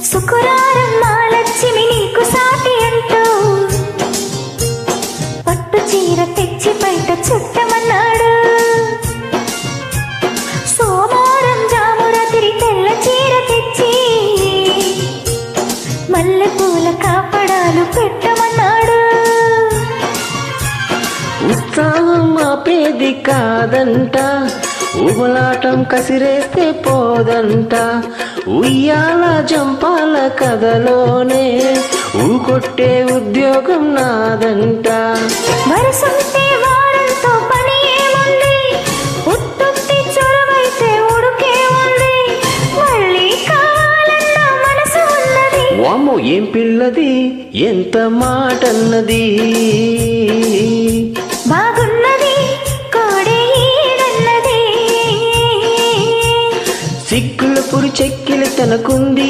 శుక్రవారం మా లక్ష్మి నీకు సాటి అంటూ పట్టు చీర తెచ్చి బయట చుట్టమన్నాడు. సోమవారం జామురాత్రి తెల్ల చీర తెచ్చి మల్లెపూల కాపడాలు పెట్టమన్నాడు. ఉత్సాహం ఆపేది కాదంట, ఉబలాటం కసిరేస్తే పోదంట. ఉయ్యాల జంపాల కథలోనే ఊకొట్టే ఉద్యోగం నాదంట. వరసంటే వారంతో పని ఏముంది, ఉత్తుత్తి చొరవైతే ఉడుకే ఉంది. మళ్ళీ కావాలన్న మనసు ఉన్నది. వామ్మో ఏం పిల్లది, ఎంత మాటన్నది. బాగున్నది కోడే ఈడన్నది. సిక్కుల పురి చెక్కిలి తనకుంది,